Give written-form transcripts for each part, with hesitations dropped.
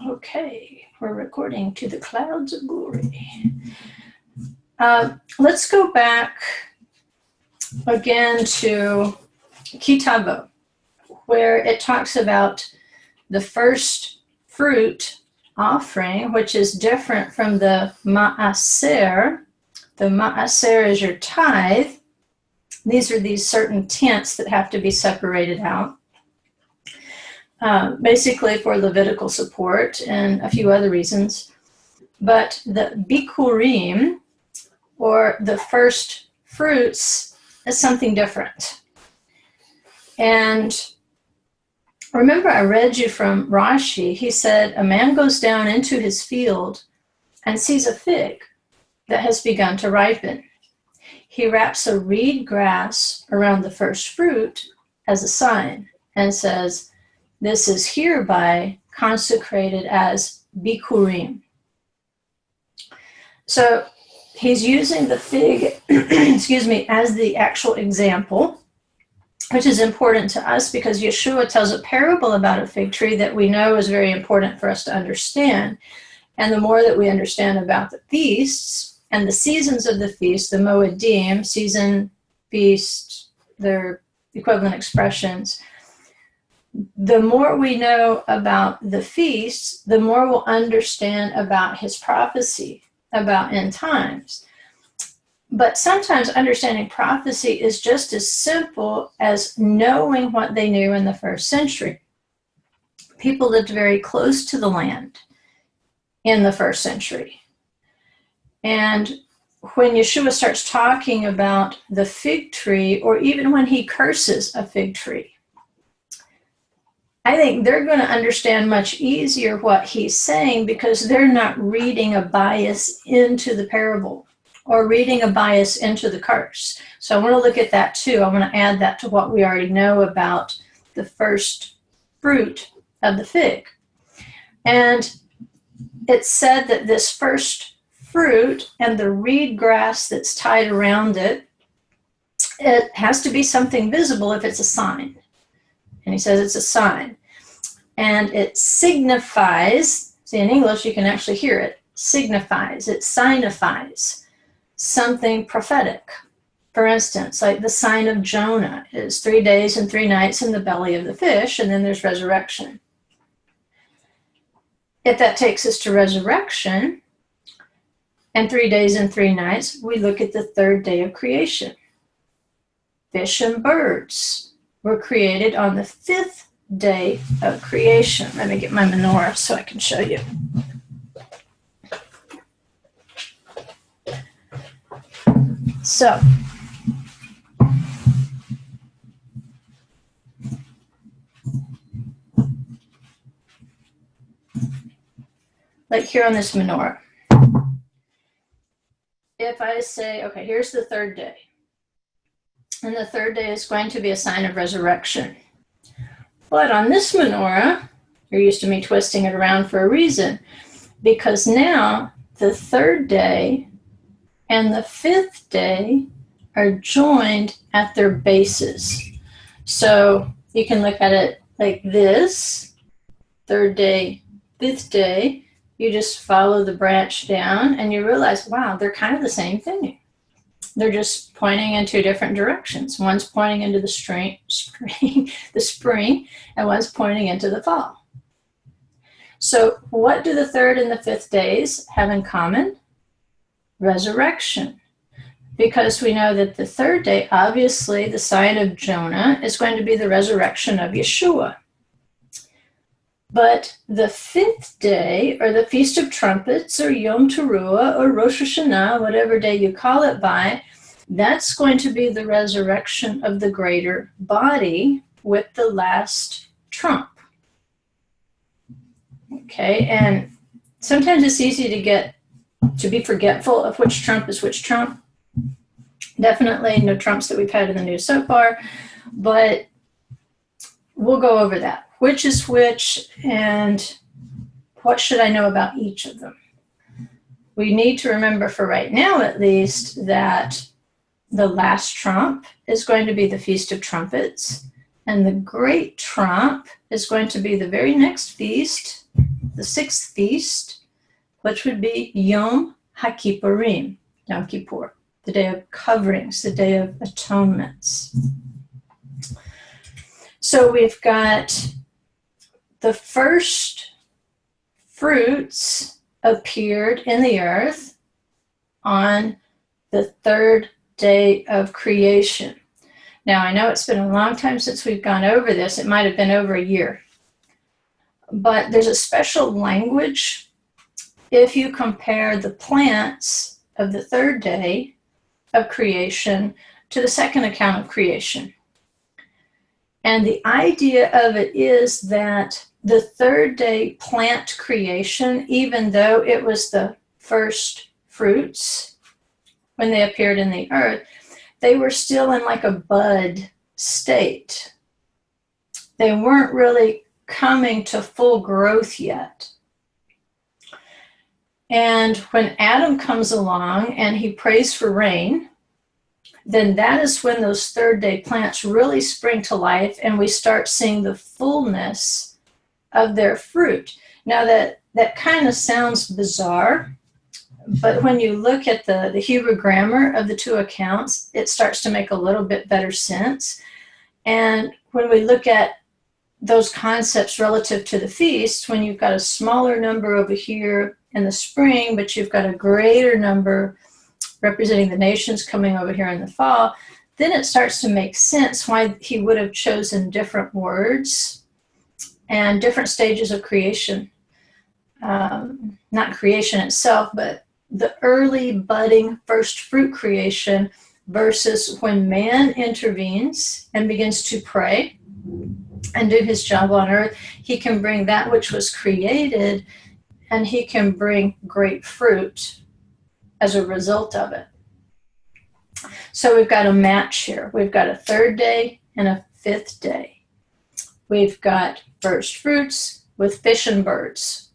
Okay, we're recording to the clouds of glory. Let's go back again to Kitavo, where it talks about the first fruit offering, which is different from the ma'aser. The ma'aser is your tithe. These are these certain tenths that have to be separated out, basically for Levitical support and a few other reasons. But the bikurim, or the first fruits, is something different. And remember, I read you from Rashi. He said, a man goes down into his field and sees a fig that has begun to ripen. He wraps a reed grass around the first fruit as a sign and says, this is hereby consecrated as bikurim. So he's using the fig, excuse me, as the actual example, which is important to us because Yeshua tells a parable about a fig tree that we know is very important for us to understand. And the more that we understand about the feasts and the seasons of the feast, the Moedim, season, feast, their equivalent expressions, the more we know about the feasts, the more we'll understand about his prophecy about end times. But sometimes understanding prophecy is just as simple as knowing what they knew in the first century. People lived very close to the land in the first century. And when Yeshua starts talking about the fig tree, or even when he curses a fig tree, I think they're going to understand much easier what he's saying because they're not reading a bias into the parable or reading a bias into the curse. So I want to look at that too. I want to add that to what we already know about the first fruit of the fig. And it's said that this first fruit and the reed grass that's tied around it, it has to be something visible if it's a sign. And he says it's a sign. And it signifies, see in English you can actually hear it, signifies, it signifies something prophetic. For instance, like the sign of Jonah is 3 days and 3 nights in the belly of the fish, and then there's resurrection. If that takes us to resurrection, and 3 days and 3 nights, we look at the third day of creation. Fish and birds were created on the 5th day of creation. Let me get my menorah so I can show you. So, like here on this menorah, if I say, okay, here's the third day, and the third day is going to be a sign of resurrection. But on this menorah, you're used to me twisting it around for a reason, because now the third day and the 5th day are joined at their bases. So you can look at it like this, third day, 5th day, you just follow the branch down and you realize, wow, they're kind of the same thing. They're just pointing in 2 different directions. One's pointing into the spring, and one's pointing into the fall. So what do the 3rd and the 5th days have in common? Resurrection. Because we know that the 3rd day, obviously the sign of Jonah, is going to be the resurrection of Yeshua. But the 5th day, or the Feast of Trumpets, or Yom Teruah, or Rosh Hashanah, whatever day you call it by, that's going to be the resurrection of the greater body with the last trump. Okay, and sometimes it's easy to be forgetful of which trump is which trump. Definitely no trumps that we've had in the news so far, but we'll go over that. Which is which, and what should I know about each of them? We need to remember, for right now at least, that the last trump is going to be the Feast of Trumpets, and the great trump is going to be the very next feast, the sixth feast, which would be Yom HaKippurim, Yom Kippur, the day of coverings, the day of atonements. So we've got the first fruits appeared in the earth on the third day of creation. Now, I know it's been a long time since we've gone over this. It might have been over a year. But there's a special language if you compare the plants of the third day of creation to the second account of creation. And the idea of it is that the third day plant creation, even though it was the first fruits when they appeared in the earth, they were still in like a bud state. They weren't really coming to full growth yet. And when Adam comes along and he prays for rain, then that is when those third day plants really spring to life and we start seeing the fullness of their fruit. Now that kind of sounds bizarre, but when you look at the Hebrew grammar of the two accounts, it starts to make a little bit better sense. And when we look at those concepts relative to the feast, when you've got a smaller number over here in the spring, but you've got a greater number representing the nations coming over here in the fall, then it starts to make sense why he would have chosen different words and different stages of creation. Not creation itself, but the early budding first fruit creation versus when man intervenes and begins to pray and do his job on earth. He can bring that which was created and he can bring great fruit as a result of it. So we've got a match here. We've got a third day and a fifth day. We've got first fruits with fish and birds,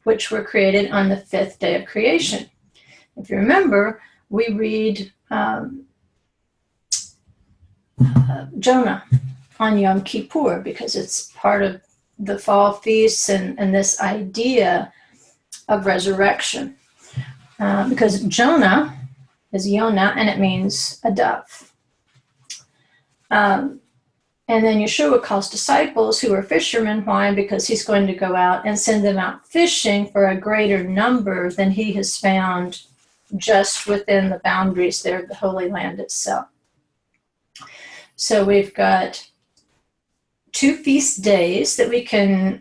which were created on the fifth day of creation. If you remember, we read Jonah on Yom Kippur because it's part of the fall feasts and this idea of resurrection. Because Jonah is Yonah, and it means a dove. And then Yeshua calls disciples who are fishermen. Why? Because he's going to go out and send them out fishing for a greater number than he has found just within the boundaries there of the Holy Land itself. So we've got 2 feast days that we can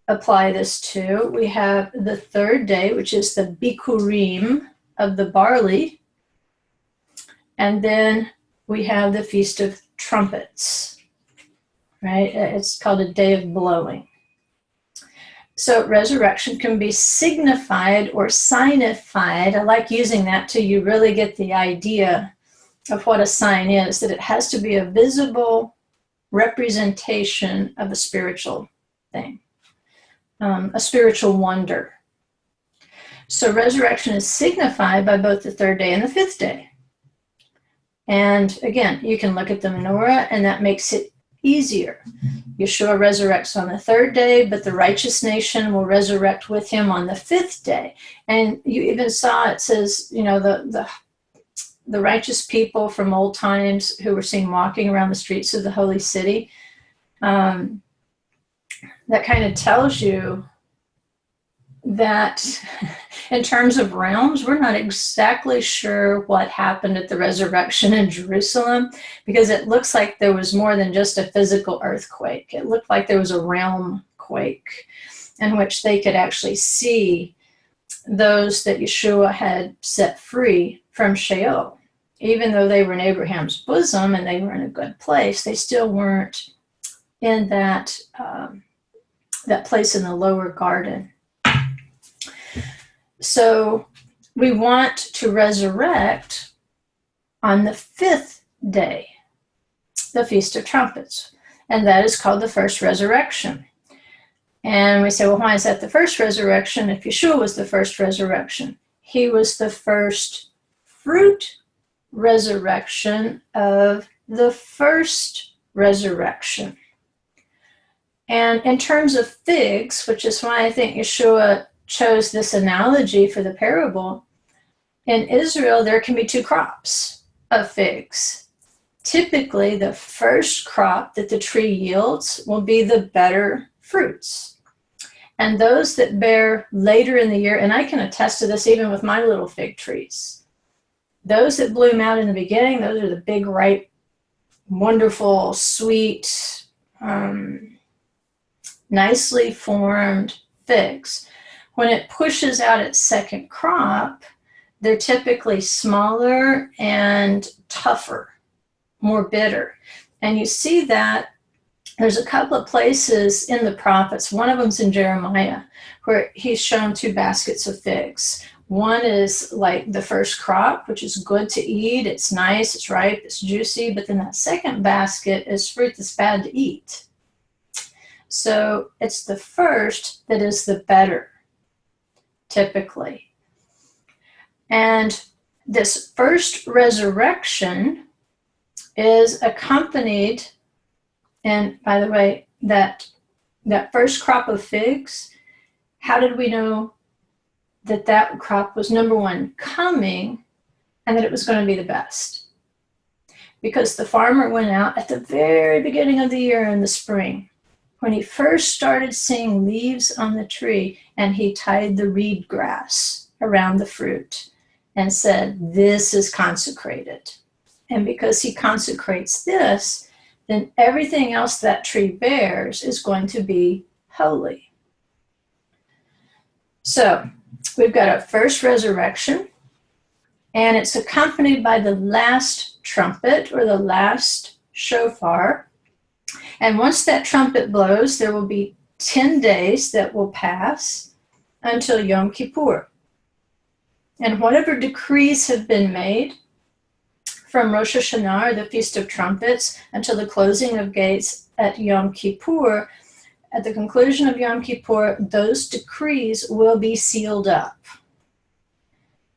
apply this to. We have the third day, which is the Bikurim of the barley. And then we have the Feast of Trumpets, right? It's called a day of blowing. So resurrection can be signified or signified. I like using that till you really get the idea of what a sign is, that it has to be a visible representation of a spiritual thing, a spiritual wonder. So resurrection is signified by both the third day and the fifth day. And again, you can look at the menorah and that makes it easier. Yeshua resurrects on the third day, but the righteous nation will resurrect with him on the fifth day. And you even saw it says, you know, the righteous people from old times who were seen walking around the streets of the holy city. That kind of tells you that in terms of realms, we're not exactly sure what happened at the resurrection in Jerusalem, because it looks like there was more than just a physical earthquake. It looked like there was a realm quake in which they could actually see those that Yeshua had set free from Sheol. Even though they were in Abraham's bosom and they were in a good place, they still weren't in that place in the lower garden. So we want to resurrect on the fifth day, the Feast of Trumpets, and that is called the first resurrection. And we say, well, why is that the first resurrection if Yeshua was the first resurrection? He was the first fruit resurrection of the first resurrection. And in terms of figs, which is why I think Yeshua chose this analogy for the parable, in Israel, there can be two crops of figs. Typically, the first crop that the tree yields will be the better fruits. And those that bear later in the year, and I can attest to this even with my little fig trees, those that bloom out in the beginning, those are the big, ripe, wonderful, sweet, nicely formed figs. When it pushes out its second crop, they're typically smaller and tougher, more bitter. And you see that there's a couple of places in the prophets. One of them's in Jeremiah, where he's shown two baskets of figs. One is like the first crop, which is good to eat. It's nice, it's ripe, it's juicy. But then that second basket is fruit that's bad to eat. So it's the first that is the better, typically. And this first resurrection is accompanied, and by the way, that first crop of figs, how did we know that that crop was, number one, coming, and that it was going to be the best? Because the farmer went out at the very beginning of the year in the spring, when he first started seeing leaves on the tree, and he tied the reed grass around the fruit and said, this is consecrated. And because he consecrates this, then everything else that tree bears is going to be holy. So we've got a first resurrection, and it's accompanied by the last trumpet or the last shofar. And once that trumpet blows, there will be 10 days that will pass until Yom Kippur. And whatever decrees have been made from Rosh Hashanah, or the Feast of Trumpets, until the closing of gates at Yom Kippur, at the conclusion of Yom Kippur, those decrees will be sealed up.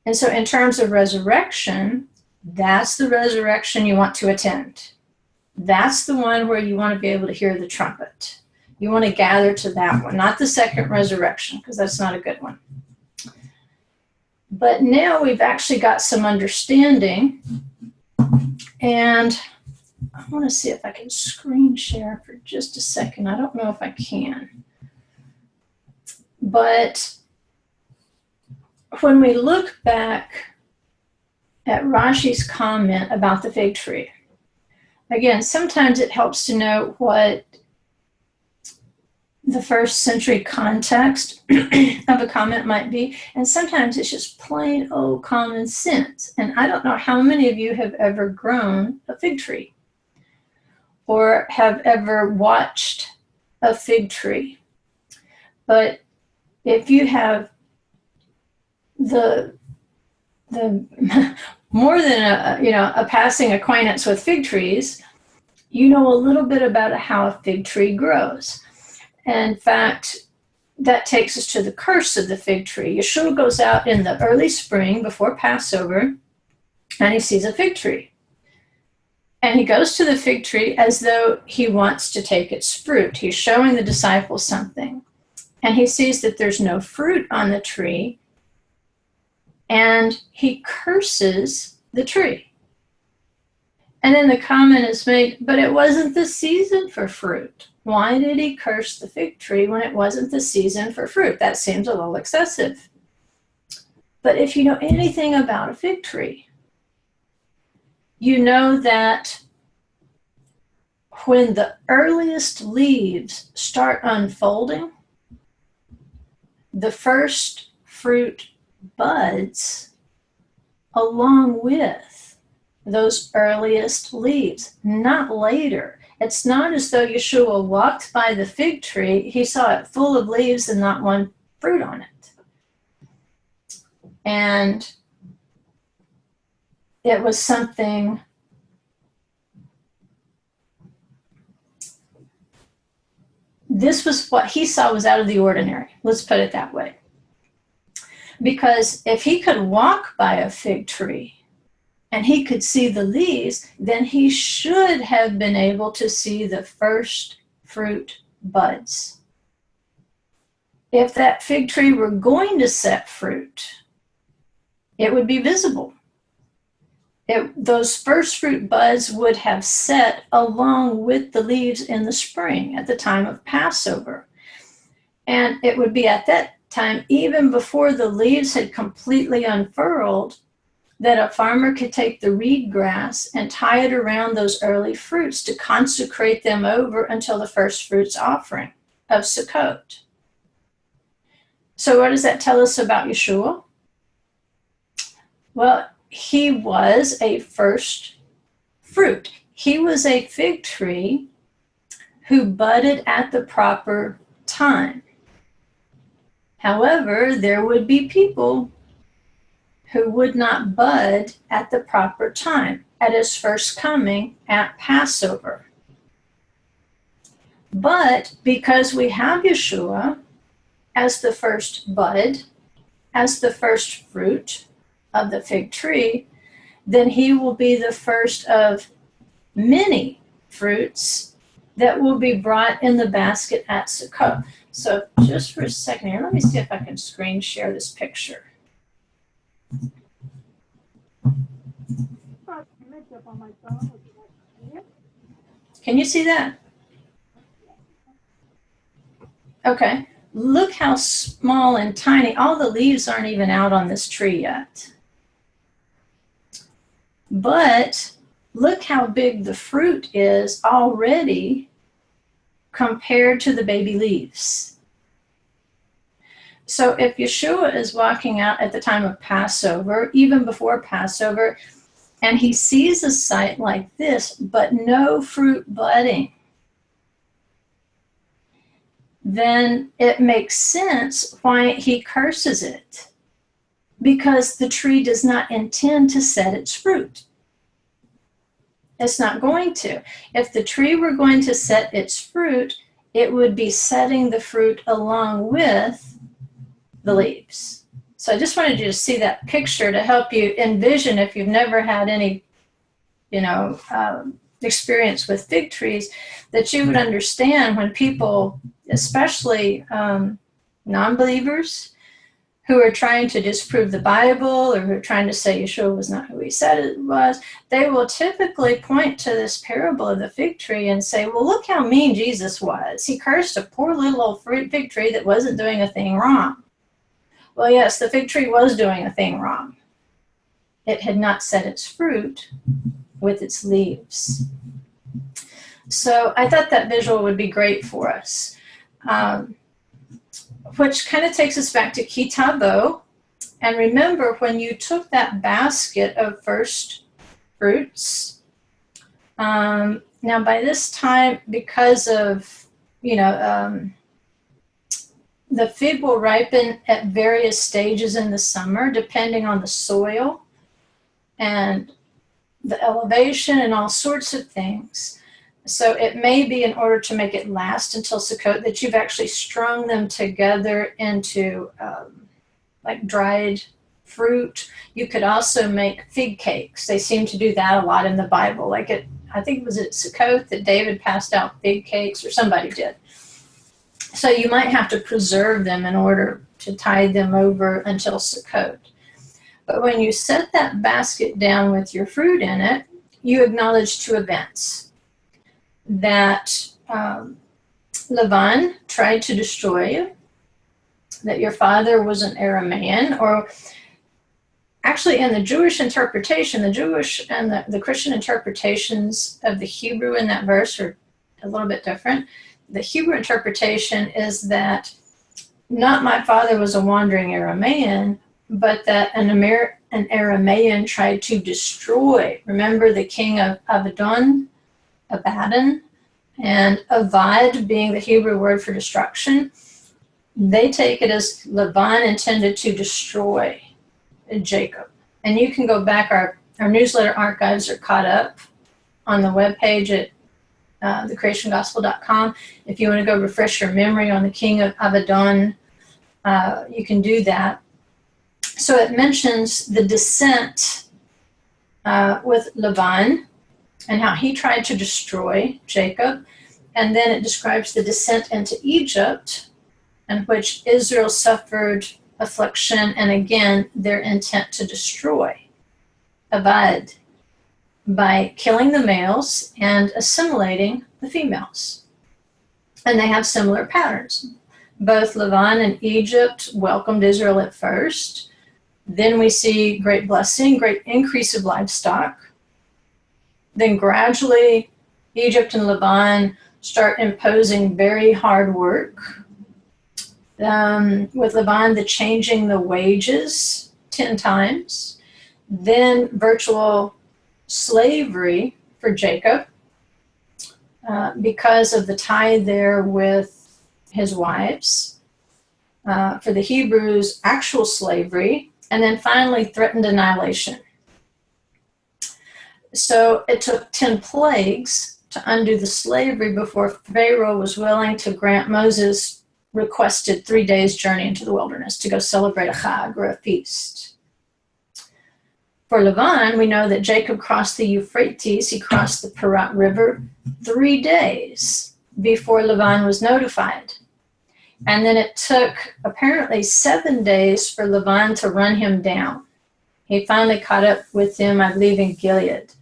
And so in terms of resurrection, that's the resurrection you want to attend. That's the one where you want to be able to hear the trumpet. You want to gather to that one, not the second resurrection, because that's not a good one. But now we've actually got some understanding, and I want to see if I can screen share for just a second. I don't know if I can. But when we look back at Rashi's comment about the fig tree, again, sometimes it helps to know what the first century context of a comment might be, and sometimes it's just plain old common sense. And I don't know how many of you have ever grown a fig tree or have ever watched a fig tree. But if you have the more than a passing acquaintance with fig trees, you know a little bit about how a fig tree grows. In fact, that takes us to the curse of the fig tree. Yeshua goes out in the early spring before Passover, and he sees a fig tree. And he goes to the fig tree as though he wants to take its fruit. He's showing the disciples something. And he sees that there's no fruit on the tree, and he curses the tree. And then the comment is made, but it wasn't the season for fruit. Why did he curse the fig tree when it wasn't the season for fruit? That seems a little excessive. But if you know anything about a fig tree, you know that when the earliest leaves start unfolding, the first fruit buds along with those earliest leaves, not later. It's not as though Yeshua walked by the fig tree, he saw it full of leaves and not one fruit on it. And it was something this was what he saw was out of the ordinary. Let's put it that way. Because if he could walk by a fig tree and he could see the leaves, then he should have been able to see the first fruit buds. If that fig tree were going to set fruit, it would be visible. Those first fruit buds would have set along with the leaves in the spring at the time of Passover. And it would be at that time, even before the leaves had completely unfurled, that a farmer could take the reed grass and tie it around those early fruits to consecrate them over until the first fruits offering of Sukkot. So what does that tell us about Yeshua? Well, he was a first fruit. He was a fig tree who budded at the proper time. However, there would be people who would not bud at the proper time, at his first coming at Passover. But because we have Yeshua as the first bud, as the first fruit of the fig tree, then he will be the first of many fruits that will be brought in the basket at Sukkot. So just for a second here, let me see if I can screen share this picture. Can you see that? Okay. Look how small and tiny. All the leaves aren't even out on this tree yet. But look how big the fruit is already compared to the baby leaves. So if Yeshua is walking out at the time of Passover, even before Passover, and he sees a sight like this, but no fruit budding, then it makes sense why he curses it, because the tree does not intend to set its fruit. It's not going to. If the tree were going to set its fruit, it would be setting the fruit along with the leaves. So I just wanted you to see that picture to help you envision, if you've never had any, experience with fig trees, that you would understand when people, especially non-believers, who are trying to disprove the Bible or who are trying to say Yeshua was not who he said it was, they will typically point to this parable of the fig tree and say, well, look how mean Jesus was. He cursed a poor little old fig tree that wasn't doing a thing wrong. Well, yes, the fig tree was doing a thing wrong. It had not set its fruit with its leaves. So I thought that visual would be great for us. Which kind of takes us back to Kitabo. And remember, when you took that basket of first fruits, now by this time, because of, the fig will ripen at various stages in the summer, depending on the soil and the elevation and all sorts of things. So it may be, in order to make it last until Sukkot, that you've actually strung them together into like dried fruit. You could also make fig cakes. They seem to do that a lot in the Bible. I think it was at Sukkot that David passed out fig cakes, or somebody did. So you might have to preserve them in order to tide them over until Sukkot. But when you set that basket down with your fruit in it, you acknowledge two events. That Lavan tried to destroy you, that your father was an Aramaean, or actually in the Jewish interpretation, the Jewish and the Christian interpretations of the Hebrew in that verse are a little bit different. The Hebrew interpretation is that not my father was a wandering Aramaean, but that an Aramaean tried to destroy. Remember the king of Abaddon, and Avad being the Hebrew word for destruction. They take it as Laban intended to destroy Jacob. And you can go back, our newsletter archives are caught up on the webpage at thecreationgospel.com. If you want to go refresh your memory on the king of Abaddon, you can do that. So it mentions the descent with Laban and how he tried to destroy Jacob. And then it describes the descent into Egypt, in which Israel suffered affliction, and again, their intent to destroy, Avad, by killing the males and assimilating the females. And they have similar patterns. Both Lavan and Egypt welcomed Israel at first. Then we see great blessing, great increase of livestock. Then gradually, Egypt and Laban start imposing very hard work. With Laban, the changing the wages 10 times. Then virtual slavery for Jacob because of the tie there with his wives. For the Hebrews, actual slavery. And then finally, threatened annihilation. So it took 10 plagues to undo the slavery before Pharaoh was willing to grant Moses' requested 3 days' journey into the wilderness to go celebrate a chag, or a feast. For Lavan, we know that Jacob crossed the Euphrates, he crossed the Parat River 3 days before Lavan was notified. And then it took apparently 7 days for Lavan to run him down. He finally caught up with him, I believe, in Gilead.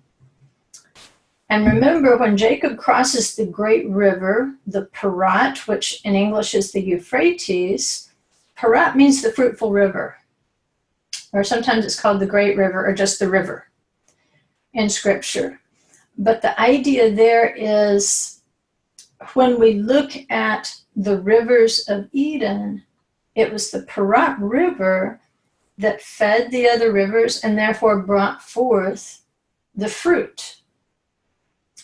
And remember, when Jacob crosses the great river, the Parat, which in English is the Euphrates, Parat means the fruitful river. Or sometimes it's called the great river, or just the river in Scripture. But the idea there is, when we look at the rivers of Eden, it was the Parat River that fed the other rivers and therefore brought forth the fruit.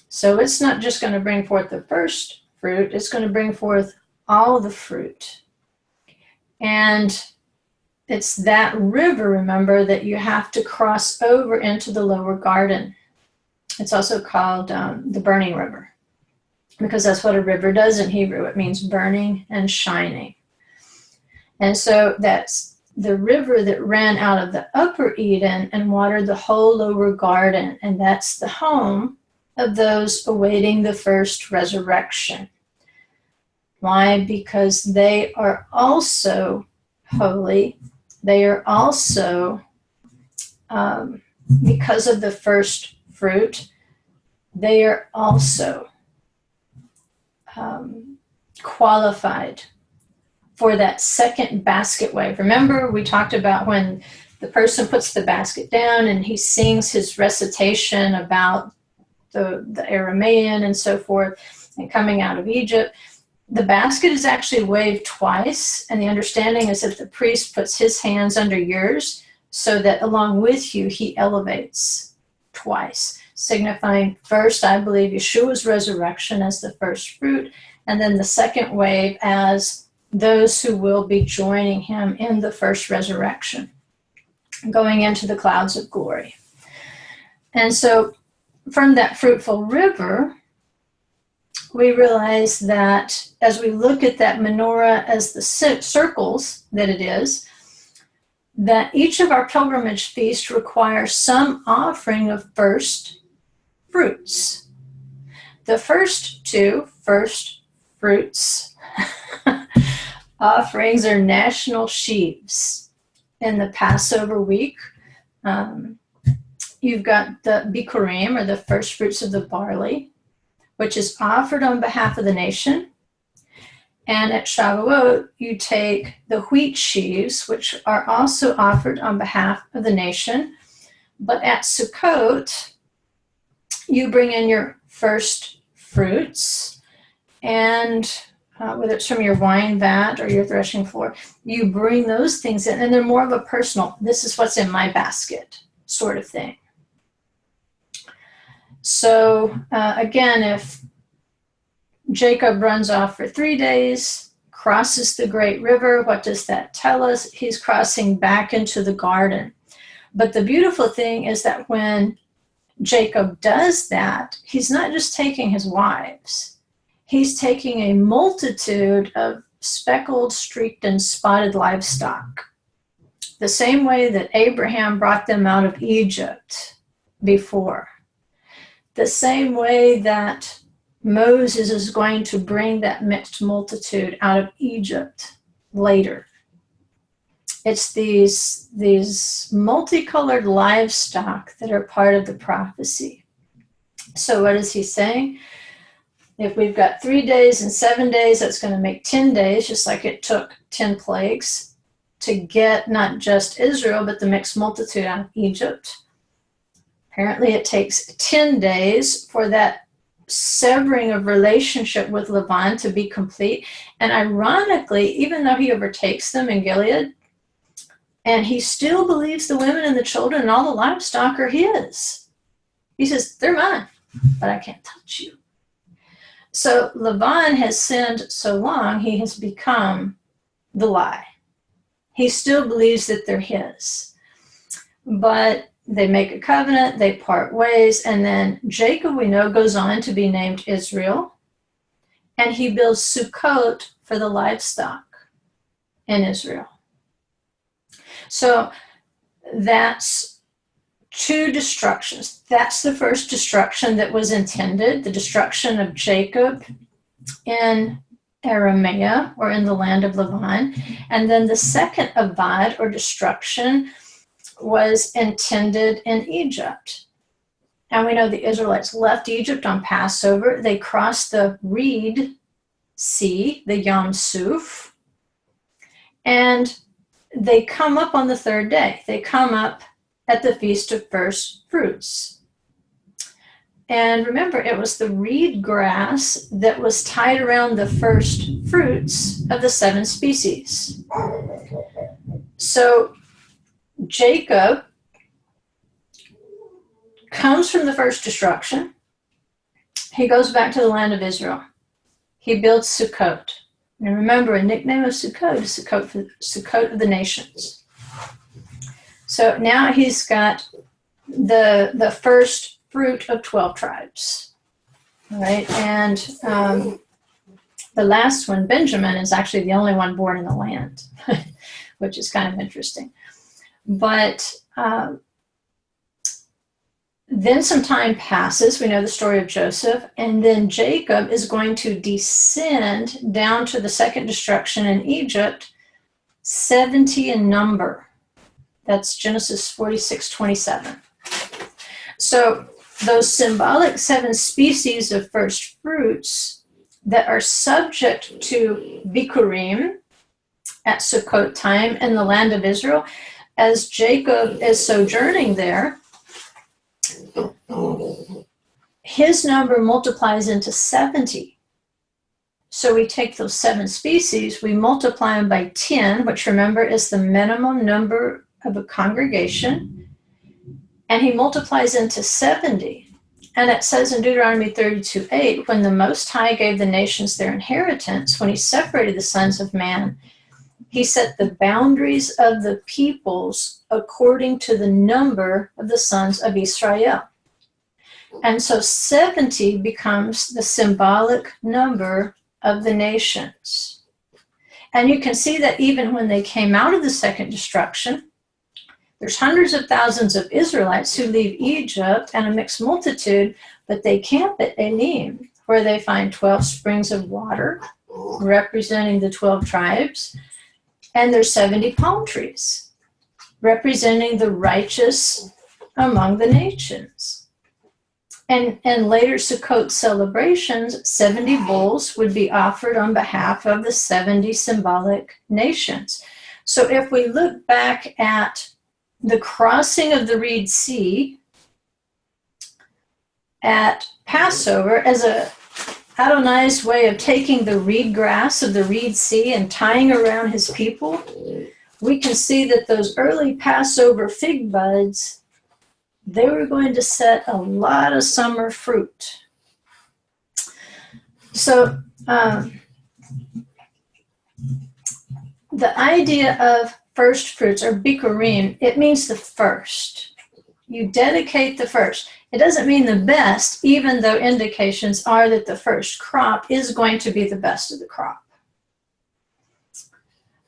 So it's not just going to bring forth the first fruit, it's going to bring forth all the fruit. And it's that river, remember, that you have to cross over into the lower garden. It's also called the burning river, because that's what a river does in Hebrew. It means burning and shining. And so that's the river that ran out of the upper Eden and watered the whole lower garden. And that's the home of those awaiting the first resurrection. Why? Because they are also holy. They are also, because of the first fruit, they are also qualified for that second basket wave. Remember, we talked about when the person puts the basket down and he sings his recitation about the Aramaean and so forth, and coming out of Egypt. The basket is actually waved twice, and the understanding is that the priest puts his hands under yours so that along with you, he elevates twice, signifying first, I believe, Yeshua's resurrection as the first fruit, and then the second wave as those who will be joining him in the first resurrection, going into the clouds of glory. And so from that fruitful river, we realize that as we look at that menorah as the circles that it is, that each of our pilgrimage feasts requires some offering of first fruits. The first two first fruits offerings are national sheaves. In the Passover week, you've got the bikurim, or the first fruits of the barley, which is offered on behalf of the nation. And at Shavuot, you take the wheat sheaves, which are also offered on behalf of the nation. But at Sukkot, you bring in your first fruits, and whether it's from your wine vat or your threshing floor, you bring those things in, and they're more of a personal, this is what's in my basket sort of thing. So again, if Jacob runs off for 3 days, crosses the great river, what does that tell us? He's crossing back into the garden. But the beautiful thing is that when Jacob does that, he's not just taking his wives. He's taking a multitude of speckled, streaked, and spotted livestock. The same way that Abraham brought them out of Egypt before. The same way that Moses is going to bring that mixed multitude out of Egypt later. It's these multicolored livestock that are part of the prophecy. So what is he saying? If we've got 3 days and 7 days, that's going to make 10 days, just like it took 10 plagues to get not just Israel, but the mixed multitude out of Egypt. Apparently it takes 10 days for that severing of relationship with Laban to be complete. And ironically, even though he overtakes them in Gilead, and he still believes the women and the children and all the livestock are his. He says, they're mine, but I can't touch you. So Laban has sinned so long, he has become the lie. He still believes that they're his. But they make a covenant, they part ways, and then Jacob, we know, goes on to be named Israel. And he builds Sukkot for the livestock in Israel. So that's 2 destructions. That's the first destruction that was intended, the destruction of Jacob in Aramea, or in the land of Laban. And then the second avad, or destruction, was intended in Egypt. And we know the Israelites left Egypt on Passover. They crossed the Reed Sea, the Yam Suf, and they come up on the 3rd day. They come up at the Feast of First Fruits. And remember, it was the reed grass that was tied around the first fruits of the 7 species. So Jacob comes from the first destruction. He goes back to the land of Israel. He builds Sukkot. And remember, a nickname of Sukkot is Sukkot of the nations. So now he's got the first fruit of 12 tribes. All right, and the last one, Benjamin, is actually the only one born in the land, which is kind of interesting. But then some time passes. We know the story of Joseph. And then Jacob is going to descend down to the second destruction in Egypt, 70 in number. That's Genesis 46:27. So those symbolic 7 species of first fruits that are subject to Bikurim at Sukkot time in the land of Israel, as Jacob is sojourning there, his number multiplies into 70. So we take those 7 species, we multiply them by 10, which remember is the minimum number of a congregation, and he multiplies into 70. And it says in Deuteronomy 32:8, when the Most High gave the nations their inheritance, when he separated the sons of man, he set the boundaries of the peoples according to the number of the sons of Israel. And so 70 becomes the symbolic number of the nations. And you can see that even when they came out of the second destruction, there's hundreds of thousands of Israelites who leave Egypt and a mixed multitude, but they camp at Elim, where they find 12 springs of water representing the 12 tribes, and there's 70 palm trees representing the righteous among the nations. And later Sukkot celebrations, 70 bulls would be offered on behalf of the 70 symbolic nations. So if we look back at the crossing of the Reed Sea at Passover as a Adonai's way of taking the reed grass of the Reed Sea and tying around his people, we can see that those early Passover fig buds, they were going to set a lot of summer fruit. So the idea of first fruits, or bikurim, it means the first. You dedicate the first. It doesn't mean the best, even though indications are that the first crop is going to be the best of the crop.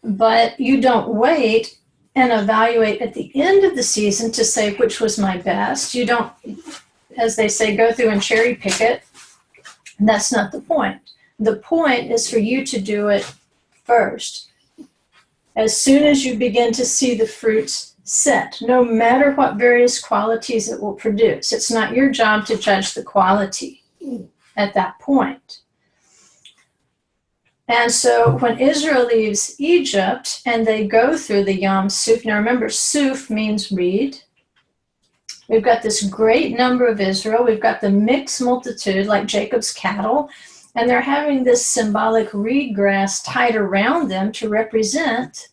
But you don't wait and evaluate at the end of the season to say which was my best. You don't, as they say, go through and cherry pick it And that's not the point. The point is for you to do it first. As soon as you begin to see the fruits set, no matter what various qualities it will produce, it's not your job to judge the quality at that point. And so when Israel leaves Egypt and they go through the Yam Suf, now remember, Suf means reed. We've got this great number of Israel. We've got the mixed multitude, like Jacob's cattle, and they're having this symbolic reed grass tied around them to represent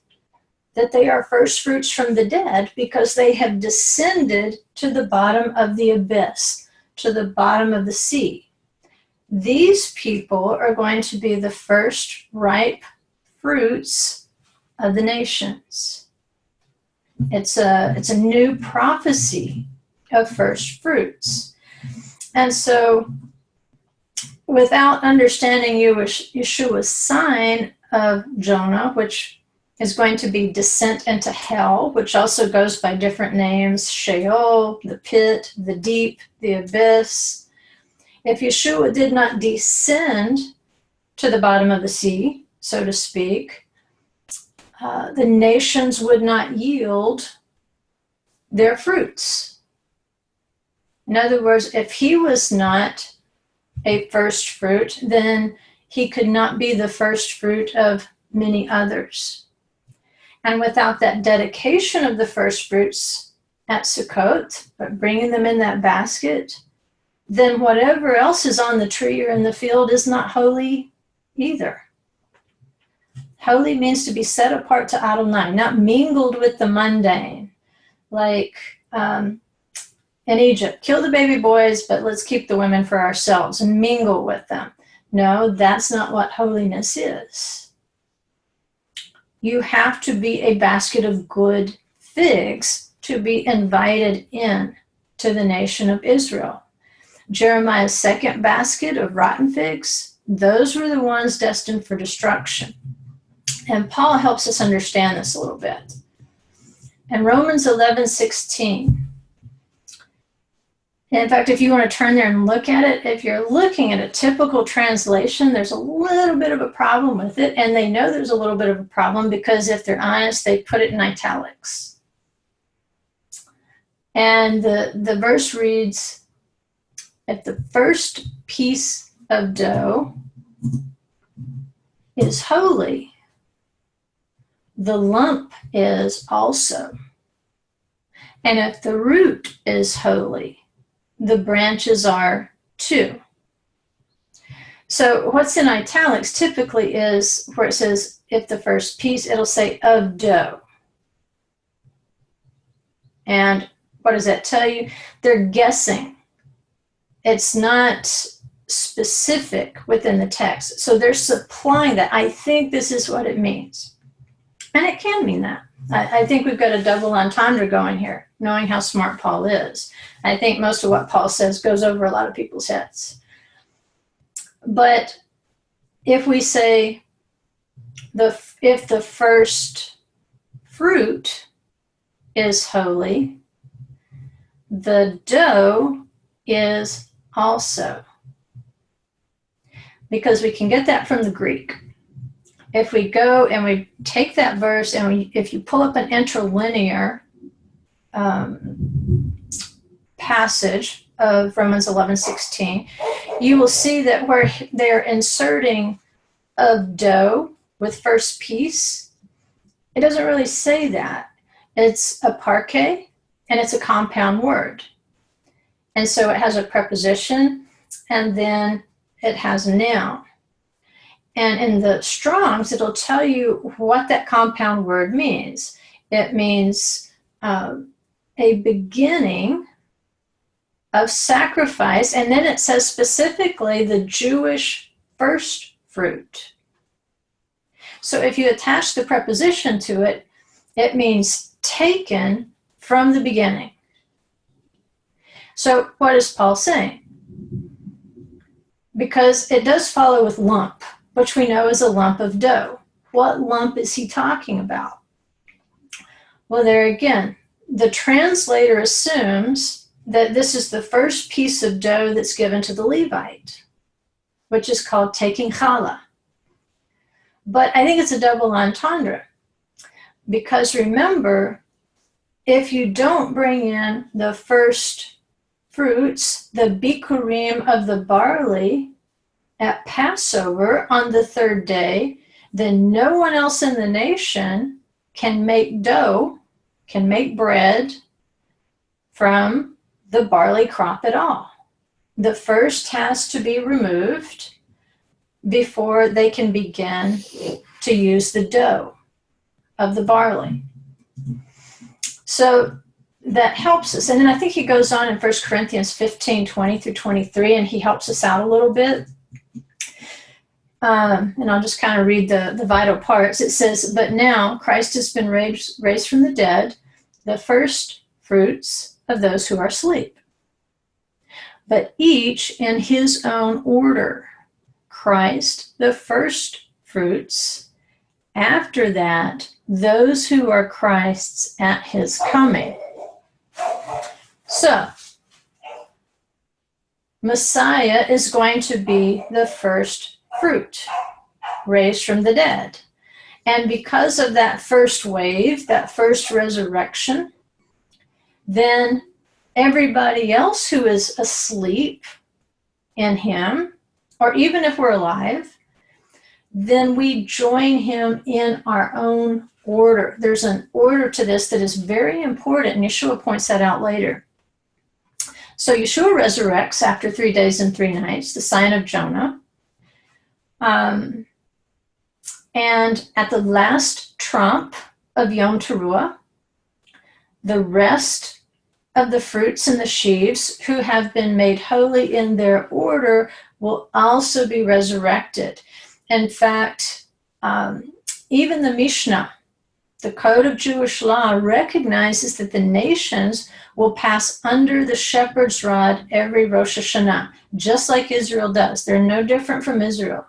that they are first fruits from the dead because they have descended to the bottom of the abyss, to the bottom of the sea. These people are going to be the first ripe fruits of the nations. It's a new prophecy of first fruits. And so without understanding Yeshua's sign of Jonah, which is going to be descent into hell, which also goes by different names, Sheol, the pit, the deep, the abyss. If Yeshua did not descend to the bottom of the sea, so to speak, the nations would not yield their fruits. In other words, if he was not a first fruit, then he could not be the first fruit of many others. And without that dedication of the first fruits at Sukkot, but bringing them in that basket, then whatever else is on the tree or in the field is not holy either. Holy means to be set apart to Adonai, not mingled with the mundane. Like in Egypt, kill the baby boys, but let's keep the women for ourselves and mingle with them. No, that's not what holiness is. You have to be a basket of good figs to be invited in to the nation of Israel. Jeremiah's second basket of rotten figs, those were the ones destined for destruction. And Paul helps us understand this a little bit. In Romans 11:16, in fact, if you want to turn there and look at it, if you're looking at a typical translation, there's a little bit of a problem with it, and they know there's a little bit of a problem because if they're honest, they put it in italics. And the verse reads, if the first piece of dough is holy, the lump is also. And if the root is holy, the branches are too. So what's in italics typically is where it says, if the first piece, it'll say of dough. And what does that tell you? They're guessing. It's not specific within the text. So they're supplying that. I think this is what it means. And it can mean that. I think we've got a double entendre going here, knowing how smart Paul is. I think most of what Paul says goes over a lot of people's heads. But if we say, if the first fruit is holy, the dough is also. Because we can get that from the Greek. If we go and we take that verse and if you pull up an interlinear passage of Romans 11:16, you will see that where they're inserting of dough with first piece, it doesn't really say that. It's a parquet and it's a compound word. And so it has a preposition and then it has a noun. And in the Strong's, it'll tell you what that compound word means. It means a beginning of sacrifice, and then it says specifically the Jewish first fruit. So if you attach the preposition to it, it means taken from the beginning. So what is Paul saying? Because it does follow with lump, which we know is a lump of dough. What lump is he talking about? Well, there again, the translator assumes that this is the first piece of dough that's given to the Levite. which is called taking challah. But I think it's a double entendre, because remember, if you don't bring in the first fruits, the bikurim of the barley at Passover on the third day, then no one else in the nation can make dough, can make bread from the barley crop at all. The first has to be removed before they can begin to use the dough of the barley. So that helps us. And then I think he goes on in 1 Corinthians 15, 20 through 23, and he helps us out a little bit. And I'll just kind of read the vital parts. It says, but now Christ has been raised from the dead, the first fruits of those who are asleep. But each in his own order. Christ, the first fruits. After that, those who are Christ's at his coming. So, Messiah is going to be the first fruit, raised from the dead. And because of that first wave, that first resurrection, then everybody else who is asleep in him, or even if we're alive, then we join him in our own order. There's an order to this that is very important, and Yeshua points that out later. So Yeshua resurrects after 3 days and 3 nights, the sign of Jonah. And at the last trump of Yom Teruah, the rest of the fruits and the sheaves who have been made holy in their order will also be resurrected. In fact, even the Mishnah, the code of Jewish law, recognizes that the nations will pass under the shepherd's rod every Rosh Hashanah, just like Israel does. They're no different from Israel.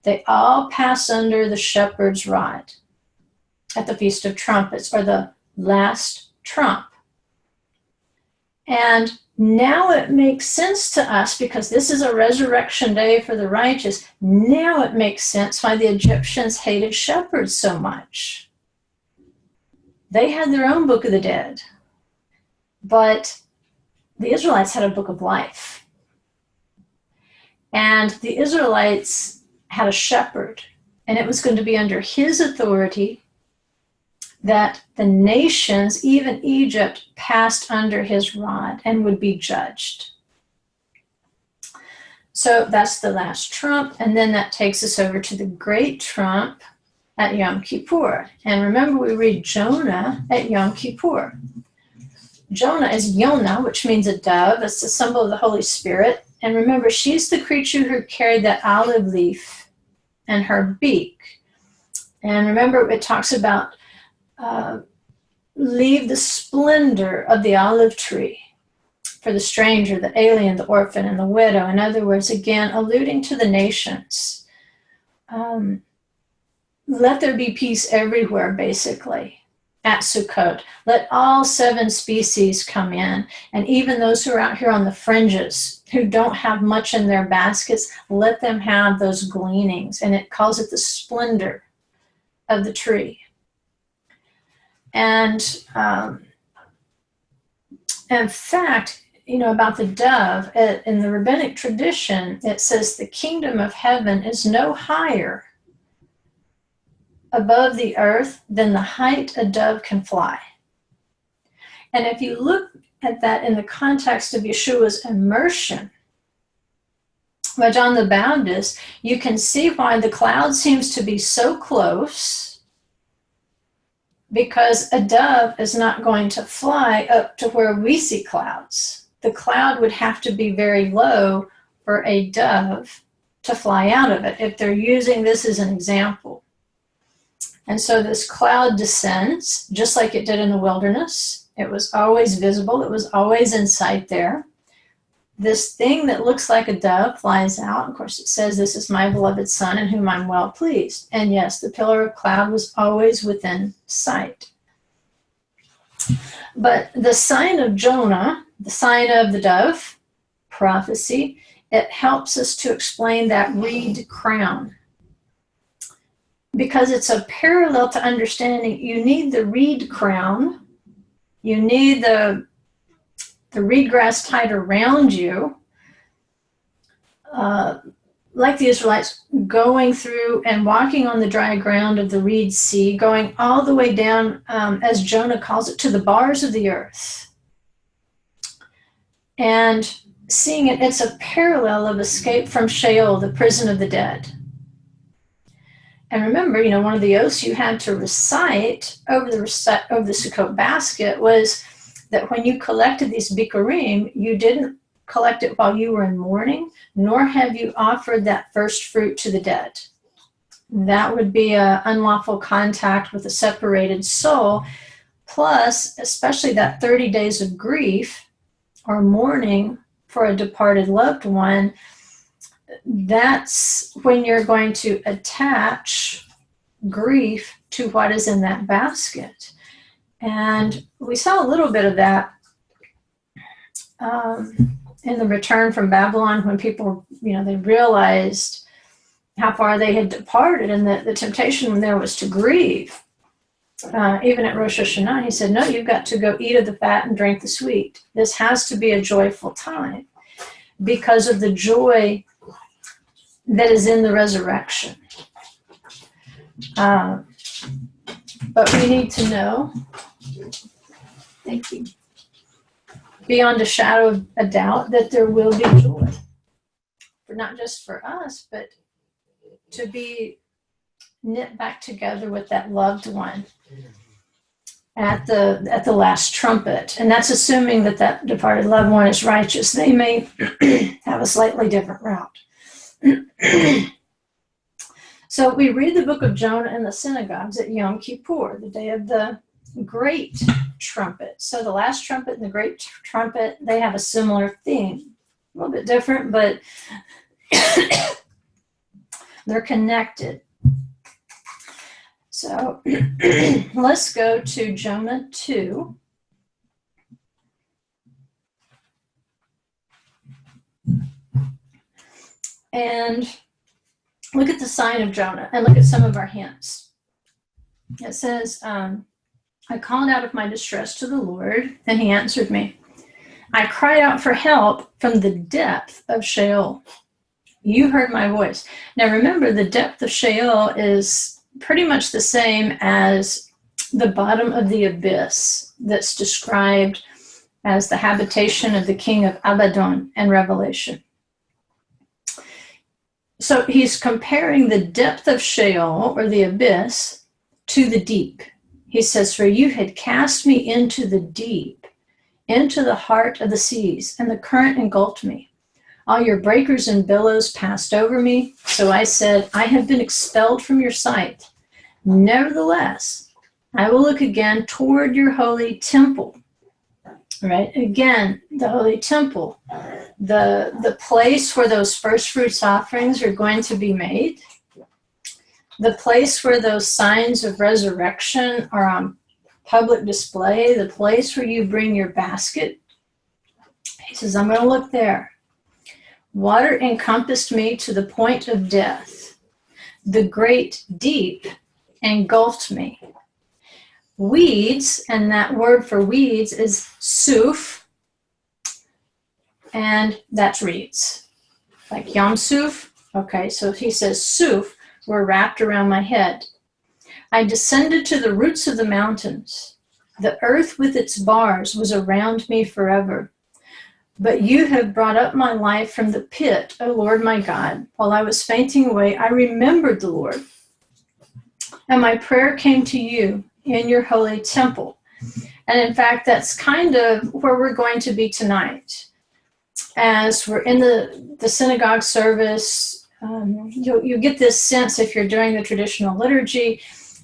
They all pass under the shepherd's rod at the Feast of Trumpets, or the last trump. And now it makes sense to us, because this is a resurrection day for the righteous. Now it makes sense why the Egyptians hated shepherds so much. They had their own book of the dead, but the Israelites had a book of life. And the Israelites had a shepherd, and it was going to be under his authority that the nations, even Egypt, passed under his rod and would be judged. So that's the last trump, and then that takes us over to the great trump at Yom Kippur. And remember, we read Jonah at Yom Kippur. Jonah is Yonah, which means a dove. It's a symbol of the Holy Spirit. And remember, she's the creature who carried that olive leaf in her beak. And remember, it talks about leave the splendor of the olive tree for the stranger, the alien, the orphan, and the widow. In other words, again, alluding to the nations. Let there be peace everywhere, basically, at Sukkot. Let all 7 species come in, and even those who are out here on the fringes, who don't have much in their baskets, let them have those gleanings. And it calls it the splendor of the tree. And in fact, you know, about the dove, in the rabbinic tradition, it says the kingdom of heaven is no higher above the earth than the height a dove can fly. And if you look at that in the context of Yeshua's immersion by John the Baptist, you can see why the cloud seems to be so close, because a dove is not going to fly up to where we see clouds. The cloud would have to be very low for a dove to fly out of it, if they're using this as an example. And so this cloud descends, just like it did in the wilderness. It was always visible. It was always in sight there. This thing that looks like a dove flies out. Of course, it says, "This is my beloved Son in whom I'm well pleased." And yes, the pillar of cloud was always within sight. But the sign of Jonah, the sign of the dove, prophecy, it helps us to explain that reed crown. Because it's a parallel to understanding, you need the reed crown, you need the reed grass tied around you, like the Israelites going through and walking on the dry ground of the Reed Sea, going all the way down, as Jonah calls it, to the bars of the earth. And seeing it, it's a parallel of escape from Sheol, the prison of the dead. And remember, one of the oaths you had to recite over the Sukkot basket was that when you collected these bikurim, you didn't collect it while you were in mourning, nor have you offered that first fruit to the dead. That would be an unlawful contact with a separated soul, plus especially that 30 days of grief or mourning for a departed loved one. That's when you're going to attach grief to what is in that basket. And we saw a little bit of that in the return from Babylon, when people, they realized how far they had departed, and the temptation there was to grieve. Even at Rosh Hashanah, he said, no, you've got to go eat of the fat and drink the sweet. This has to be a joyful time because of the joy that is in the resurrection. But we need to know, thank you, beyond a shadow of a doubt, that there will be joy. Not just for us, but to be knit back together with that loved one at the last trumpet. And that's assuming that that departed loved one is righteous. They may have a slightly different route. So we read the book of Jonah in the synagogues at Yom Kippur, the day of the great trumpet. So the last trumpet and the great trumpet, they have a similar theme. A little bit different, but they're connected. So let's go to Jonah 2. And look at the sign of Jonah and look at some of our hints. It says, I called out of my distress to the Lord, and he answered me. I cried out for help from the depth of Sheol. You heard my voice. Now remember, the depth of Sheol is pretty much the same as the bottom of the abyss that's described as the habitation of the king of Abaddon in Revelation. So he's comparing the depth of Sheol, or the abyss, to the deep. He says, for you had cast me into the deep, into the heart of the seas, and the current engulfed me. All your breakers and billows passed over me. So I said, I have been expelled from your sight. Nevertheless, I will look again toward your holy temple. Right? Again, the holy temple, the place where those first fruits offerings are going to be made, the place where those signs of resurrection are on public display, the place where you bring your basket. He says, I'm going to look there. Water encompassed me to the point of death. The great deep engulfed me. Weeds, and that word for weeds is suf, and that's reeds. Like Yom Suf. Okay, so he says suf were wrapped around my head. I descended to the roots of the mountains. The earth with its bars was around me forever. But you have brought up my life from the pit, O Lord my God. While I was fainting away, I remembered the Lord. And my prayer came to you in your holy temple. And in fact, that's kind of where we're going to be tonight. As we're in the synagogue service, you get this sense, if you're doing the traditional liturgy,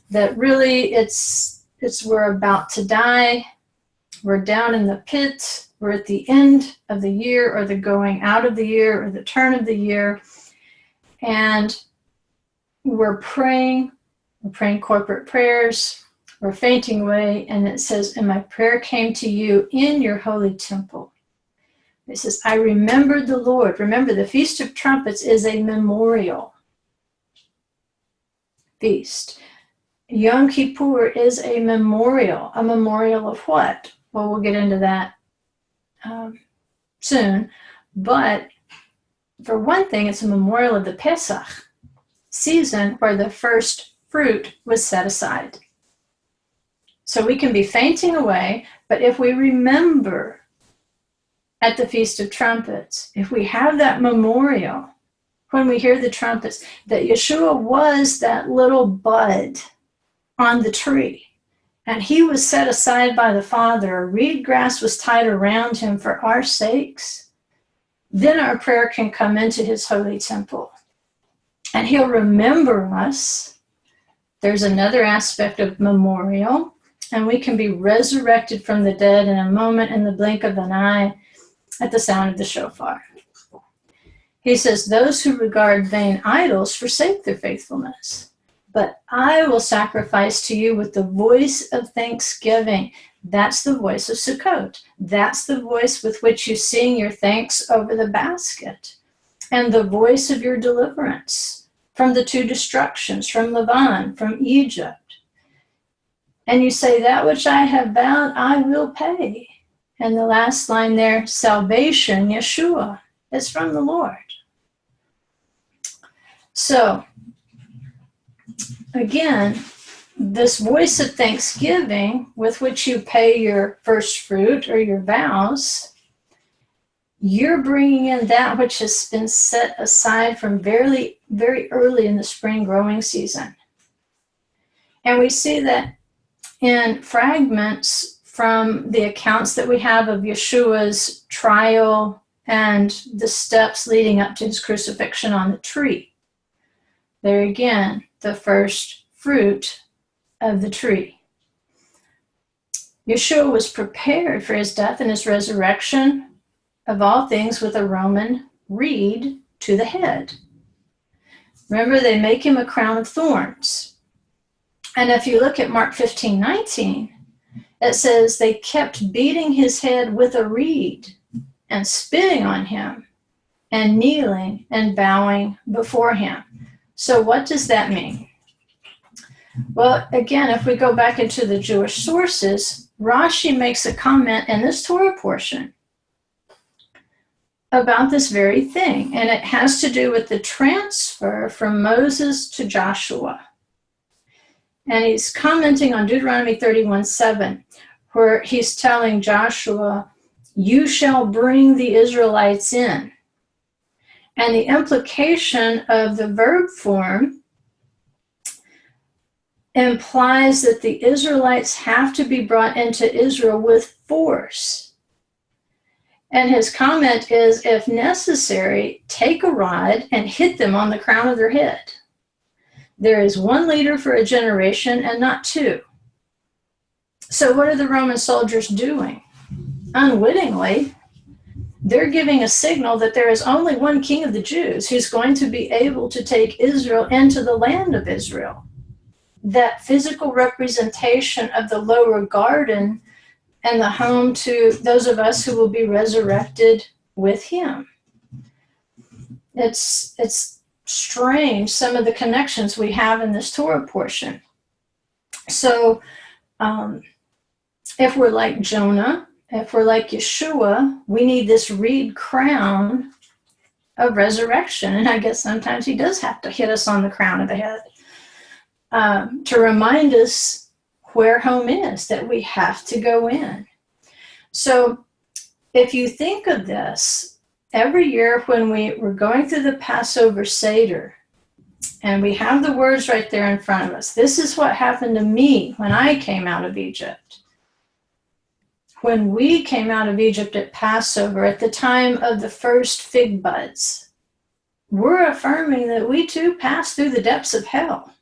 that really it's we're about to die. We're down in the pit. We're at the end of the year, or the going out of the year, or the turn of the year. And we're praying corporate prayers. We're fainting away. And it says, and my prayer came to you in your holy temple. It says, I remembered the Lord. Remember, the Feast of Trumpets is a memorial feast. Yom Kippur is a memorial. A memorial of what? Well, we'll get into that soon. But for one thing, it's a memorial of the Pesach season where the first fruit was set aside. So we can be fainting away, but if we remember at the Feast of Trumpets, if we have that memorial, when we hear the trumpets, that Yeshua was that little bud on the tree, and he was set aside by the Father, a reed grass was tied around him for our sakes, then our prayer can come into his holy temple. And he'll remember us. There's another aspect of memorial, and we can be resurrected from the dead in a moment, in the blink of an eye, at the sound of the shofar. He says, those who regard vain idols forsake their faithfulness, but I will sacrifice to you with the voice of thanksgiving. That's the voice of Sukkot. That's the voice with which you sing your thanks over the basket, and the voice of your deliverance from the two destructions, from Lavan, from Egypt. And you say, that which I have vowed, I will pay. And the last line there, salvation, Yeshua, is from the Lord. So, again, this voice of thanksgiving with which you pay your first fruit or your vows, you're bringing in that which has been set aside from very, very early in the spring growing season. And we see that in fragments from the accounts that we have of Yeshua's trial and the steps leading up to his crucifixion on the tree. There again, the first fruit of the tree. Yeshua was prepared for his death and his resurrection, of all things, with a Roman reed to the head. Remember, they make him a crown of thorns. And if you look at Mark 15:19, it says they kept beating his head with a reed and spitting on him and kneeling and bowing before him. So what does that mean? Well, again, if we go back into the Jewish sources, Rashi makes a comment in this Torah portion about this very thing, and it has to do with the transfer from Moses to Joshua. And he's commenting on Deuteronomy 31:7, where he's telling Joshua, you shall bring the Israelites in. And the implication of the verb form implies that the Israelites have to be brought into Israel with force. And his comment is, if necessary, take a rod and hit them on the crown of their head. There is one leader for a generation and not two. So what are the Roman soldiers doing? Unwittingly, they're giving a signal that there is only one king of the Jews who's going to be able to take Israel into the land of Israel. That physical representation of the lower garden and the home to those of us who will be resurrected with him. It's strange, some of the connections we have in this Torah portion. So if we're like Jonah, if we're like Yeshua, we need this reed crown of resurrection. And I guess sometimes he does have to hit us on the crown of the head to remind us where home is, that we have to go in. So if you think of this, every year when we're going through the Passover Seder, and we have the words right there in front of us, this is what happened to me when I came out of Egypt. When we came out of Egypt at Passover, at the time of the first fig buds, we're affirming that we too passed through the depths of hell.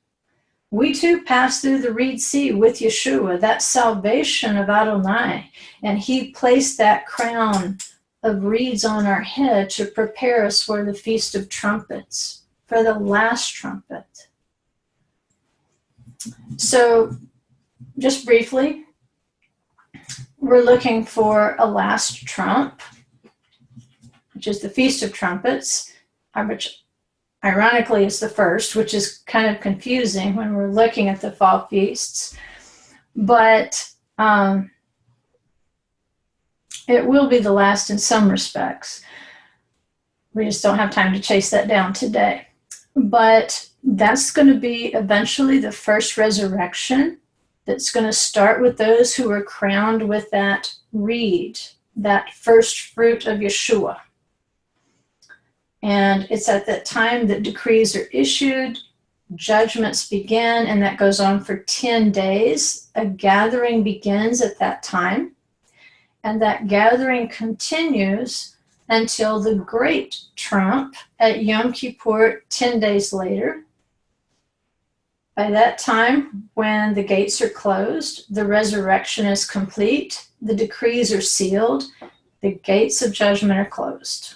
We too passed through the Reed Sea with Yeshua, that salvation of Adonai, and he placed that crown of reeds on our head to prepare us for the Feast of Trumpets, for the last trumpet. So, just briefly, we're looking for a last trump. which is the Feast of Trumpets, which ironically is the first, which is kind of confusing when we're looking at the fall feasts. But it will be the last in some respects. We just don't have time to chase that down today. But that's going to be eventually the first resurrection that's going to start with those who were crowned with that reed, that first fruit of Yeshua. And it's at that time that decrees are issued, judgments begin, and that goes on for 10 days. A gathering begins at that time, and that gathering continues until the great trump at Yom Kippur 10 days later. By that time, when the gates are closed, the resurrection is complete, the decrees are sealed, the gates of judgment are closed.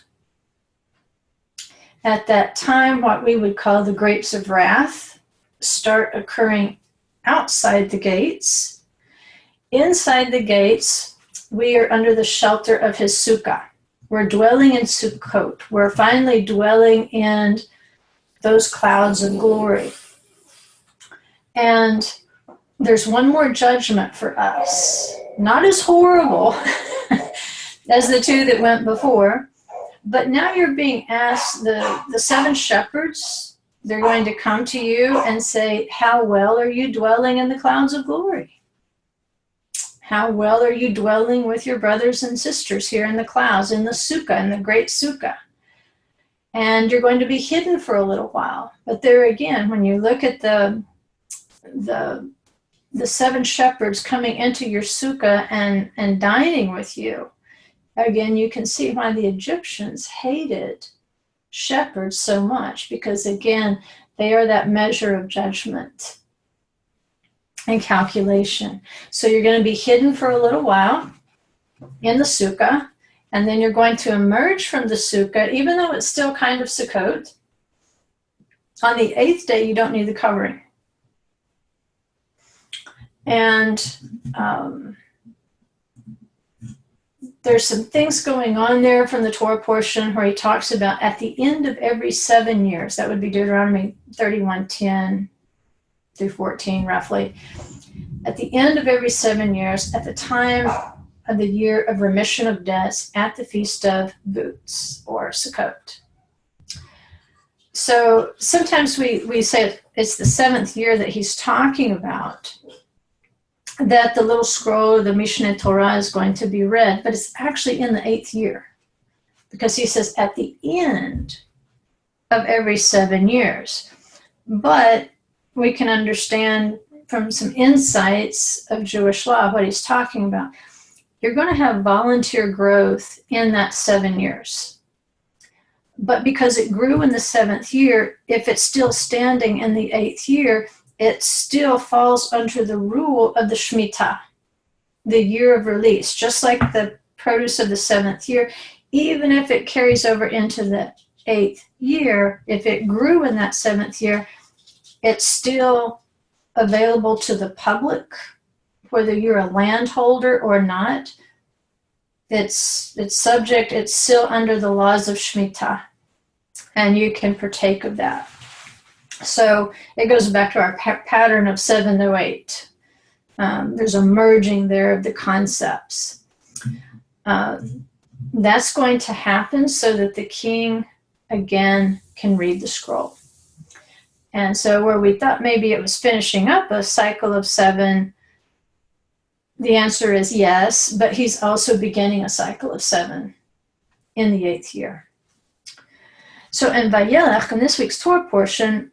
At that time, what we would call the grapes of wrath start occurring outside the gates. Inside the gates, we are under the shelter of his sukkah. We're dwelling in Sukkot. We're finally dwelling in those clouds of glory. And there's one more judgment for us. Not as horrible as the two that went before, but now you're being asked, the 7 shepherds, they're going to come to you and say, how well are you dwelling in the clouds of glory? How well are you dwelling with your brothers and sisters here in the clouds, in the sukkah, in the great sukkah? And you're going to be hidden for a little while. But there again, when you look at the 7 shepherds coming into your sukkah and dining with you, again, you can see why the Egyptians hated shepherds so much, because again, they are that measure of judgment and calculation. So you're going to be hidden for a little while in the sukkah, and then you're going to emerge from the sukkah, even though it's still kind of Sukkot. On the 8th day, you don't need the covering. And there's some things going on there from the Torah portion where he talks about at the end of every 7 years, that would be Deuteronomy 31:10 through 14 roughly. At the end of every 7 years, at the time of the year of remission of debts, at the Feast of Booths or Sukkot. So sometimes we say it's the 7th year that he's talking about, that the little scroll of the Mishneh Torah is going to be read, but it's actually in the 8th year, because he says at the end of every 7 years. But we can understand from some insights of Jewish law what he's talking about. You're going to have volunteer growth in that 7 years. But because it grew in the 7th year, if it's still standing in the 8th year, it still falls under the rule of the Shemitah, the year of release. Just like the produce of the 7th year, even if it carries over into the 8th year, if it grew in that 7th year, it's still available to the public, whether you're a landholder or not. It's subject, it's still under the laws of Shemitah, and you can partake of that. So it goes back to our pattern of 7 to 8. There's a merging there of the concepts. That's going to happen so that the king, again, can read the scroll. And so where we thought maybe it was finishing up a cycle of 7, the answer is yes, but he's also beginning a cycle of 7 in the 8th year. So in Vayelech, in this week's Torah portion,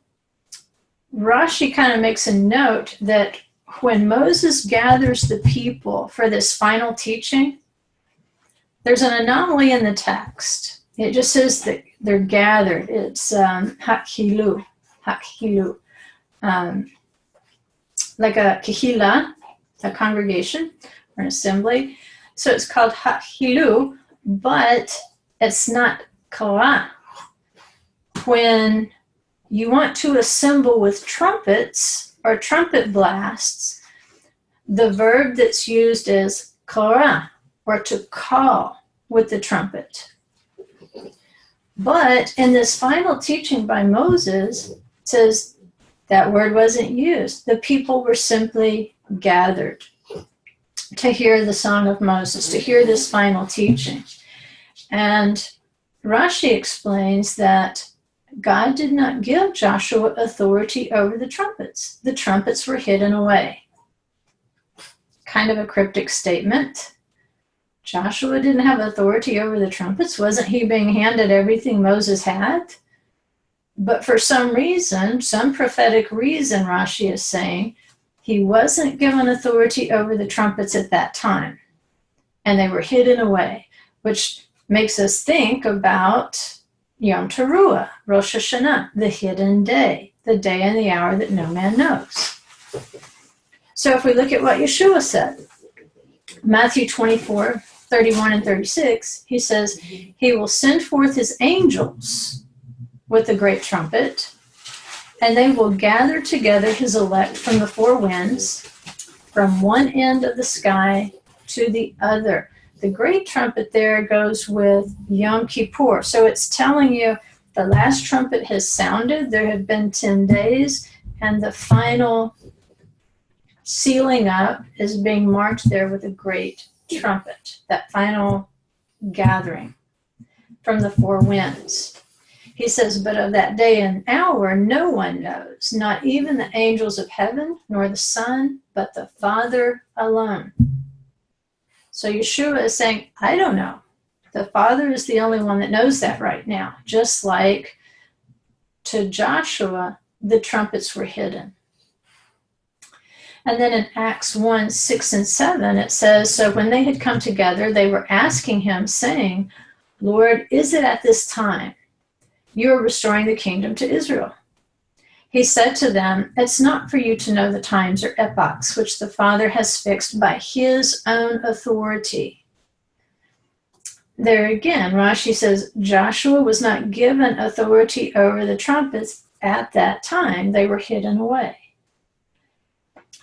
Rashi kind of makes a note that when Moses gathers the people for this final teaching, there's an anomaly in the text. It just says that they're gathered. It's hakhilu, like a kehila, a congregation or an assembly. So it's called hakhilu, but it's not kara. When you want to assemble with trumpets or trumpet blasts, the verb that's used is kara, or to call with the trumpet. But in this final teaching by Moses, it says that word wasn't used. The people were simply gathered to hear the song of Moses, to hear this final teaching. And Rashi explains that God did not give Joshua authority over the trumpets. The trumpets were hidden away. Kind of a cryptic statement. Joshua didn't have authority over the trumpets. Wasn't he being handed everything Moses had? But for some reason, some prophetic reason, Rashi is saying, he wasn't given authority over the trumpets at that time. And they were hidden away, which makes us think about Yom Teruah, Rosh Hashanah, the hidden day, the day and the hour that no man knows. So if we look at what Yeshua said, Matthew 24, 31 and 36, he says, he will send forth his angels with a great trumpet, and they will gather together his elect from the four winds, from one end of the sky to the other. The great trumpet there goes with Yom Kippur. So it's telling you the last trumpet has sounded. There have been 10 days, and the final sealing up is being marked there with a great trumpet, that final gathering from the four winds. He says, but of that day and hour no one knows, not even the angels of heaven, nor the Son, but the Father alone. So Yeshua is saying, I don't know. The Father is the only one that knows that right now. Just like to Joshua, the trumpets were hidden. And then in Acts 1, 6 and 7, it says, so when they had come together, they were asking him, saying, Lord, is it at this time you are restoring the kingdom to Israel? He said to them, it's not for you to know the times or epochs which the Father has fixed by his own authority. There again, Rashi says, Joshua was not given authority over the trumpets at that time. They were hidden away.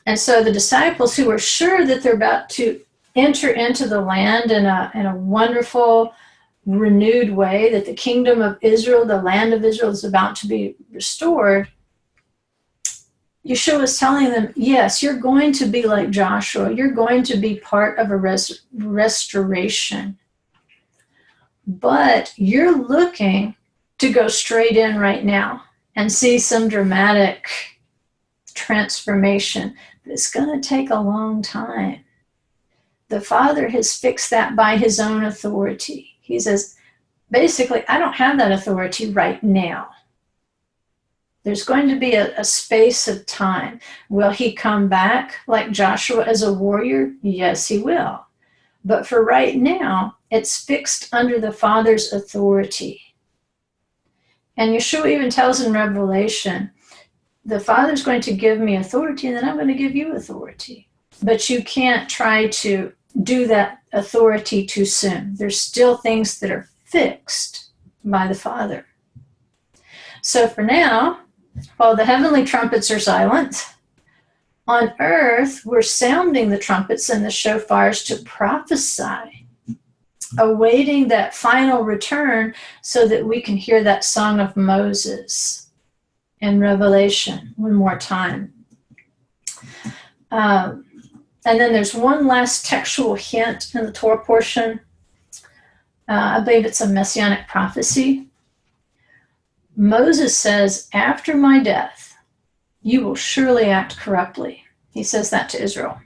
And so the disciples who were sure that they're about to enter into the land in a wonderful, renewed way, that the kingdom of Israel, the land of Israel, is about to be restored, Yeshua is telling them, yes, you're going to be like Joshua. You're going to be part of a restoration. But you're looking to go straight in right now and see some dramatic transformation. But it's going to take a long time. The Father has fixed that by his own authority. He says, basically, I don't have that authority right now. There's going to be a space of time. Will he come back like Joshua as a warrior? Yes, he will. But for right now, it's fixed under the Father's authority. And Yeshua even tells in Revelation, the Father's going to give me authority, and then I'm going to give you authority. But you can't try to do that authority too soon. There's still things that are fixed by the Father. So for now, while the heavenly trumpets are silent, on earth we're sounding the trumpets and the shofars to prophesy, awaiting that final return so that we can hear that song of Moses in Revelation one more time. And then there's one last textual hint in the Torah portion. I believe it's a messianic prophecy. Moses says, after my death, you will surely act corruptly. He says that to Israel.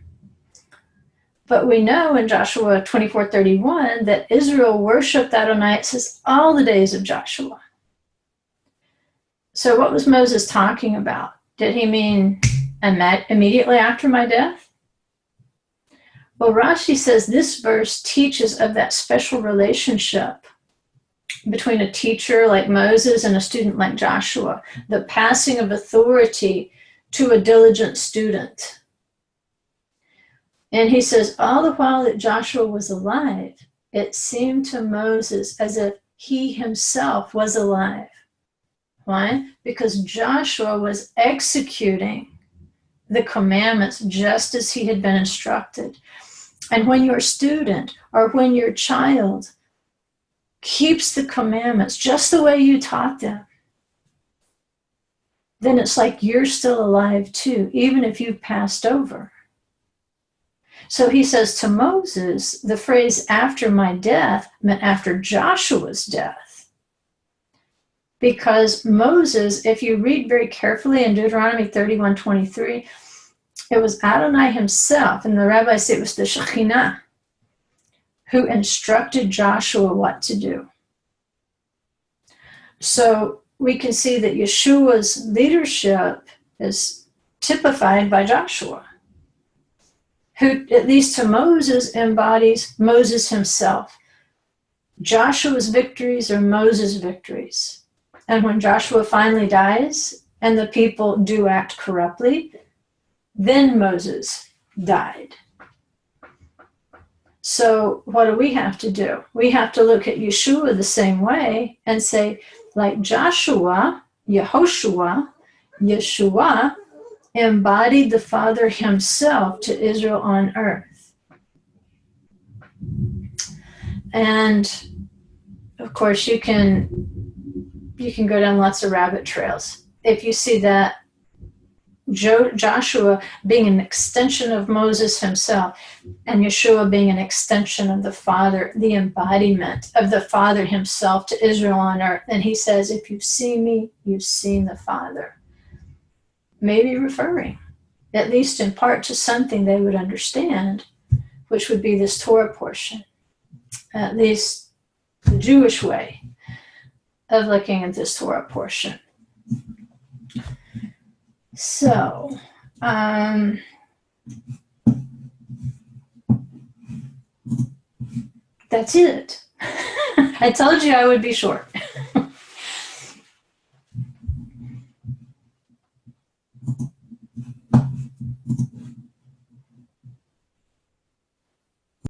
But we know in Joshua 24:31 that Israel worshiped Adonai, it says, all the days of Joshua. So what was Moses talking about? Did he mean immediately after my death? Well, Rashi says this verse teaches of that special relationship between a teacher like Moses and a student like Joshua, the passing of authority to a diligent student. And he says, all the while that Joshua was alive, it seemed to Moses as if he himself was alive. Why? Because Joshua was executing the commandments just as he had been instructed. And when your student or when your child keeps the commandments just the way you taught them, then it's like you're still alive too, even if you've passed over. So he says to Moses, the phrase after my death meant after Joshua's death. Because Moses, if you read very carefully in Deuteronomy 31:23, it was Adonai himself, and the rabbis say it was the Shekhinah, who instructed Joshua what to do. So we can see that Yeshua's leadership is typified by Joshua, who, at least to Moses, embodies Moses himself. Joshua's victories are Moses' victories. And when Joshua finally dies and the people do act corruptly, then Moses died. So what do we have to do? We have to look at Yeshua the same way and say, like Joshua, Yehoshua, Yeshua embodied the Father himself to Israel on earth. And of course, you can go down lots of rabbit trails. If you see that Joshua being an extension of Moses himself, and Yeshua being an extension of the Father, the embodiment of the Father himself to Israel on earth. And he says, if you've seen me, you've seen the Father. Maybe referring, at least in part, to something they would understand, which would be this Torah portion, at least the Jewish way of looking at this Torah portion. So, that's it. I told you I would be short.